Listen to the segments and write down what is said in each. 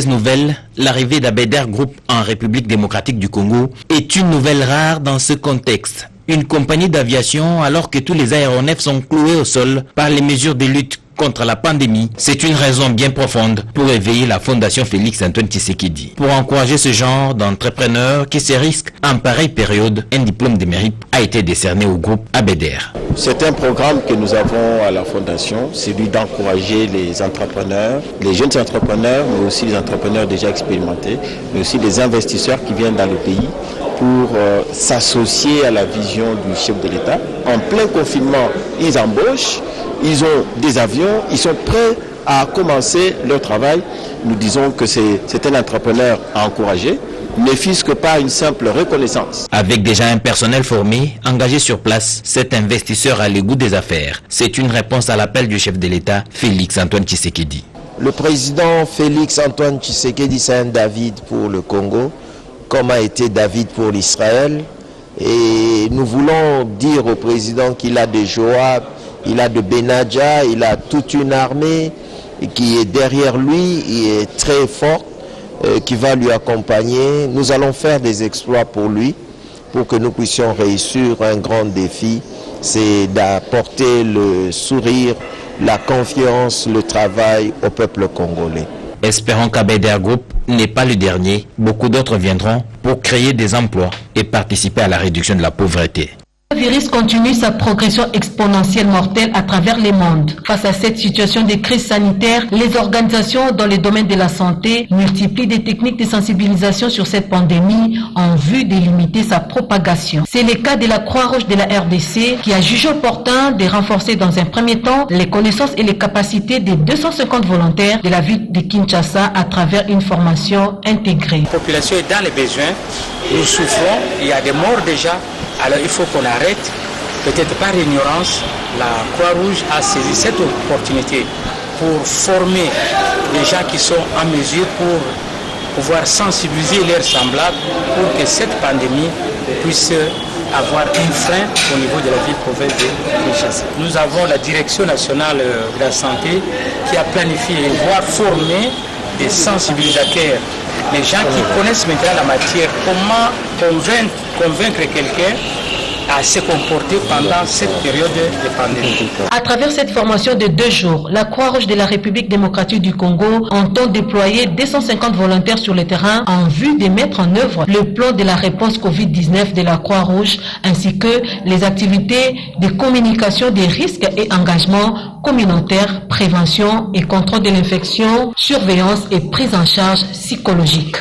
Nouvelle, l'arrivée d'Abeder Group en République démocratique du Congo est une nouvelle rare dans ce contexte. Une compagnie d'aviation alors que tous les aéronefs sont cloués au sol par les mesures de lutte contre la pandémie, c'est une raison bien profonde pour éveiller la Fondation Félix-Antoine Tshisekedi. Pour encourager ce genre d'entrepreneurs qui se risquent en pareille période, un diplôme de mérite a été décerné au groupe Abeder. C'est un programme que nous avons à la Fondation, celui d'encourager les entrepreneurs, les jeunes entrepreneurs, mais aussi les entrepreneurs déjà expérimentés, mais aussi les investisseurs qui viennent dans le pays pour s'associer à la vision du chef de l'État. En plein confinement, ils embauchent, ils ont des avions, ils sont prêts à commencer leur travail. Nous disons que c'est un entrepreneur à encourager, ne fût-ce que par une simple reconnaissance. Avec déjà un personnel formé, engagé sur place, cet investisseur a le goût des affaires. C'est une réponse à l'appel du chef de l'État, Félix-Antoine Tshisekedi. Le président Félix-Antoine Tshisekedi, c'est un David pour le Congo, comme a été David pour l'Israël. Et nous voulons dire au président qu'il a des Joab, il a de Benadja, il a toute une armée qui est derrière lui, il est très fort, qui va lui accompagner. Nous allons faire des exploits pour lui, pour que nous puissions réussir un grand défi, c'est d'apporter le sourire, la confiance, le travail au peuple congolais. Espérons qu'Abeder Group n'est pas le dernier. Beaucoup d'autres viendront pour créer des emplois et participer à la réduction de la pauvreté. Le virus continue sa progression exponentielle mortelle à travers le monde. Face à cette situation de crise sanitaire, les organisations dans le domaine de la santé multiplient des techniques de sensibilisation sur cette pandémie en vue de limiter sa propagation. C'est le cas de la Croix-Rouge de la RDC qui a jugé opportun de renforcer dans un premier temps les connaissances et les capacités des 250 volontaires de la ville de Kinshasa à travers une formation intégrée. La population est dans les besoins, nous souffrons, il y a des morts déjà. Alors il faut qu'on arrête, peut-être par ignorance, la Croix-Rouge a saisi cette opportunité pour former les gens qui sont en mesure pour pouvoir sensibiliser leurs semblables pour que cette pandémie puisse avoir un frein au niveau de la ville-province de Kinshasa. Nous avons la Direction nationale de la santé qui a planifié, voire formé des sensibilisateurs, les gens qui connaissent maintenant la matière, comment convaincre quelqu'un à se comporter pendant cette période de pandémie. À travers cette formation de 2 jours, la Croix-Rouge de la République démocratique du Congo entend déployer 250 volontaires sur le terrain en vue de mettre en œuvre le plan de la réponse Covid-19 de la Croix-Rouge ainsi que les activités de communication des risques et engagement communautaire, prévention et contrôle de l'infection, surveillance et prise en charge psychologique.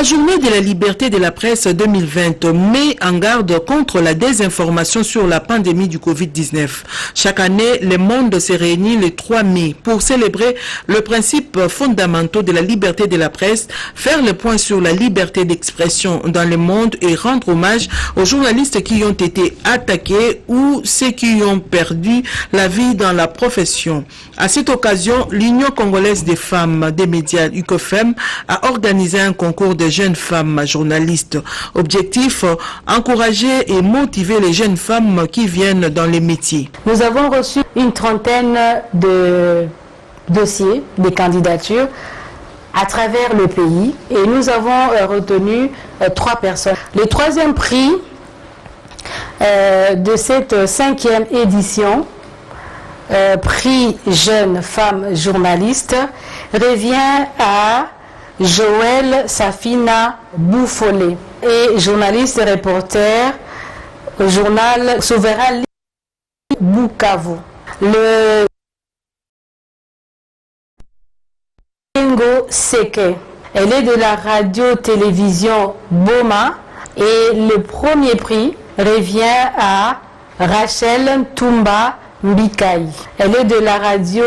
La journée de la liberté de la presse 2020 met en garde contre la désinformation sur la pandémie du Covid-19. Chaque année, le monde se réunit le 3 mai pour célébrer le principe fondamental de la liberté de la presse, faire le point sur la liberté d'expression dans le monde et rendre hommage aux journalistes qui ont été attaqués ou ceux qui ont perdu la vie dans la profession. À cette occasion, l'Union congolaise des femmes des médias UCOFEM a organisé un concours de jeunes femmes journalistes. Objectif, encourager et motiver les jeunes femmes qui viennent dans les métiers. Nous avons reçu une trentaine de dossiers, de candidatures à travers le pays et nous avons retenu 3 personnes. Le 3e prix de cette 5e édition, prix jeune femme journaliste, revient à Joël Safina Boufolé et journaliste et reporter au journal Souverain Bukavu. Le Ingo Seke, elle est de la radio-télévision Boma et le premier prix revient à Rachel Tumba Mbikai. Elle est de la radio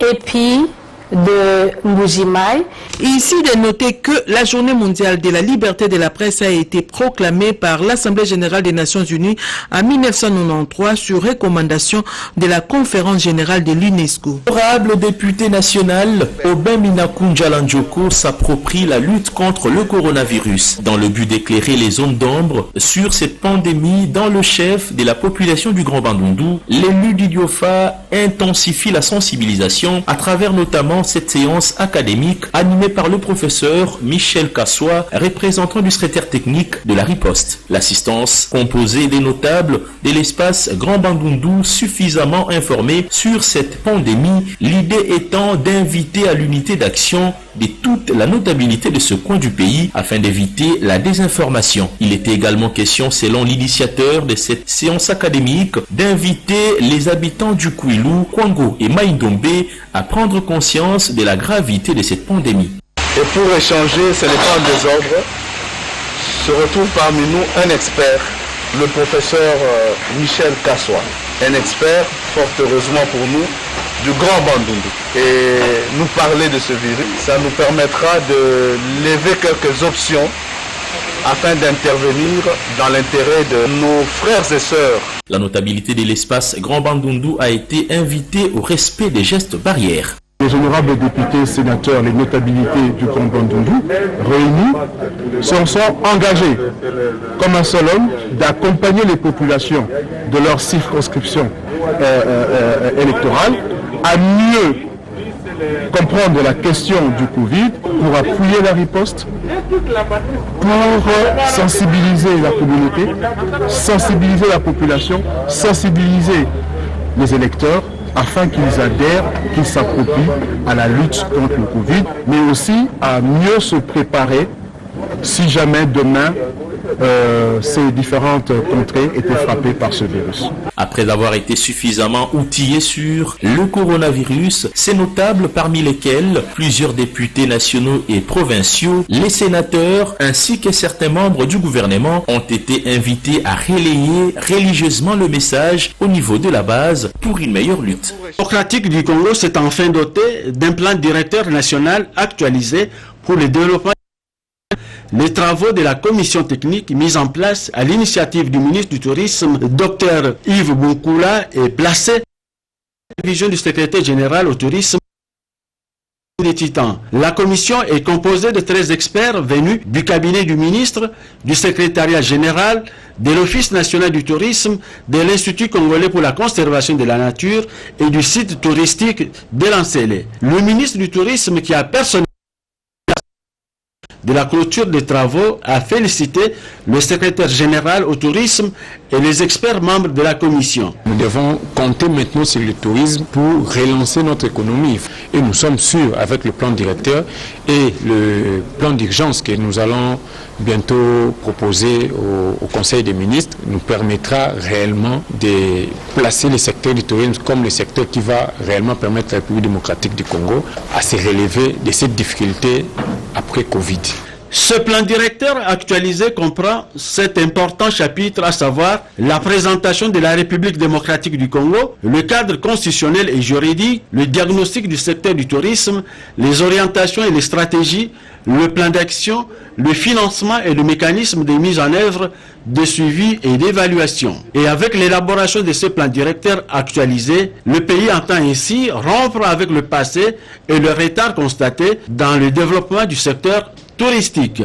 EPI de Mbujimai. Ici de noter que la journée mondiale de la liberté de la presse a été proclamée par l'Assemblée générale des Nations unies en 1993 sur recommandation de la conférence générale de l'UNESCO. L'honorable député national Aubin Minakunja Lanjoko s'approprie la lutte contre le coronavirus dans le but d'éclairer les zones d'ombre sur cette pandémie. Dans le chef de la population du Grand Bandundu, l'élu d'Idiofa intensifie la sensibilisation à travers notamment dans cette séance académique animée par le professeur Michel Kassoua, représentant du secrétaire technique de la riposte. L'assistance composée des notables de l'espace Grand Bandundu suffisamment informés sur cette pandémie, l'idée étant d'inviter à l'unité d'action de toute la notabilité de ce coin du pays afin d'éviter la désinformation. Il était également question, selon l'initiateur de cette séance académique, d'inviter les habitants du Kwilu, Kwango et Maïndombe à prendre conscience de la gravité de cette pandémie. Et pour échanger, ce n'est pas un désordre, se retrouve parmi nous un expert, le professeur Michel Kassoua, un expert, fort heureusement pour nous, du Grand Bandundu. Et nous parler de ce virus, ça nous permettra de lever quelques options afin d'intervenir dans l'intérêt de nos frères et sœurs. La notabilité de l'espace Grand Bandundu a été invitée au respect des gestes barrières. Les honorables députés, sénateurs, les notabilités du Grand Bandundu réunis se sont engagés comme un seul homme d'accompagner les populations de leur circonscription électorale à mieux comprendre la question du Covid, pour appuyer la riposte, pour sensibiliser la communauté, sensibiliser la population, sensibiliser les électeurs, afin qu'ils adhèrent, qu'ils s'approprient à la lutte contre le Covid, mais aussi à mieux se préparer si jamais demain ces différentes contrées étaient frappées par ce virus. Après avoir été suffisamment outillés sur le coronavirus, ces notables, parmi lesquels plusieurs députés nationaux et provinciaux, les sénateurs ainsi que certains membres du gouvernement ont été invités à relayer religieusement le message au niveau de la base pour une meilleure lutte. Démocratique du Congo s'est enfin doté d'un plan directeur national actualisé pour le développement. Les travaux de la commission technique mise en place à l'initiative du ministre du Tourisme, Dr Yves Boukula, est placée à la vision du secrétaire général au tourisme des Titans. La commission est composée de 13 experts venus du cabinet du ministre, du secrétariat général, de l'Office national du tourisme, de l'Institut congolais pour la conservation de la nature et du site touristique de l'Ancélé. Le ministre du Tourisme, qui a personnellement de la clôture des travaux, a félicité le secrétaire général au tourisme et les experts membres de la commission. Nous devons compter maintenant sur le tourisme pour relancer notre économie. Et nous sommes sûrs, avec le plan directeur et le plan d'urgence que nous allons bientôt proposer au Conseil des ministres, nous permettra réellement de placer le secteur du tourisme comme le secteur qui va réellement permettre à la République démocratique du Congo à se relever de cette difficulté après Covid. Ce plan directeur actualisé comprend 7 importants chapitres, à savoir la présentation de la République démocratique du Congo, le cadre constitutionnel et juridique, le diagnostic du secteur du tourisme, les orientations et les stratégies, le plan d'action, le financement et le mécanisme de mise en œuvre, de suivi et d'évaluation. Et avec l'élaboration de ce plan directeur actualisé, le pays entend ainsi rompre avec le passé et le retard constaté dans le développement du secteur touristique.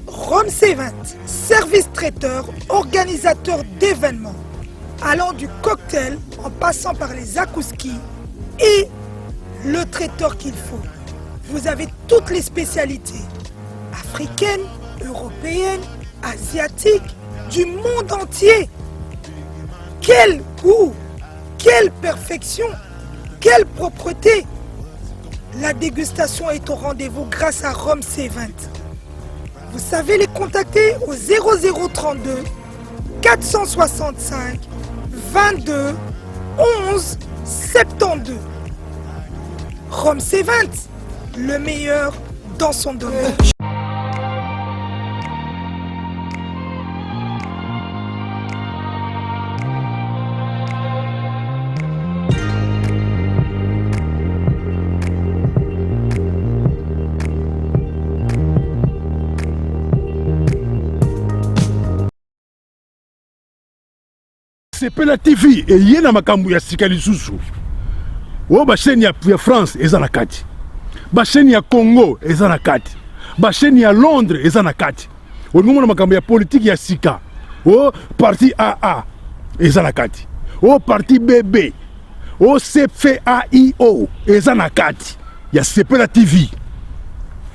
Rome C20, service traiteur, organisateur d'événements, allant du cocktail en passant par les akouskis et le traiteur qu'il faut. Vous avez toutes les spécialités. africaine, européenne, asiatique, du monde entier. Quel goût, quelle perfection, quelle propreté. La dégustation est au rendez-vous grâce à Rome C20. Vous savez les contacter au 0032 465 22 11 72. Rome C20, le meilleur dans son domaine. Sepela TV eye na makambo ya sika lisusu. O ba chaîne ya France eza na kati. Ba chaîne ya Congo eza na kati. Ba chaîne ya Londres eza na kati. O ngomona makambo ya politique ya sika. O parti AA eza na kati. O parti BB. O CFAIO eza na kati. Ya Sepela TV.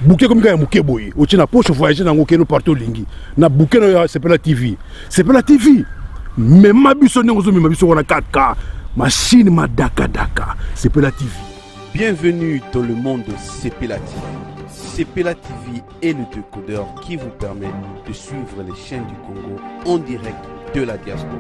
Bouquet comme ya muke boye. O tina poche voyager na ngokeno partout lingi. Na bouquet na Sepela TV. Sepela TV. Mais ma biso n'engozo ma biso wana 4K machine ma daka Sepela TV. Bienvenue dans le monde de Sepela TV. Sepela TV est le décodeur qui vous permet de suivre les chaînes du Congo en direct de la diaspora.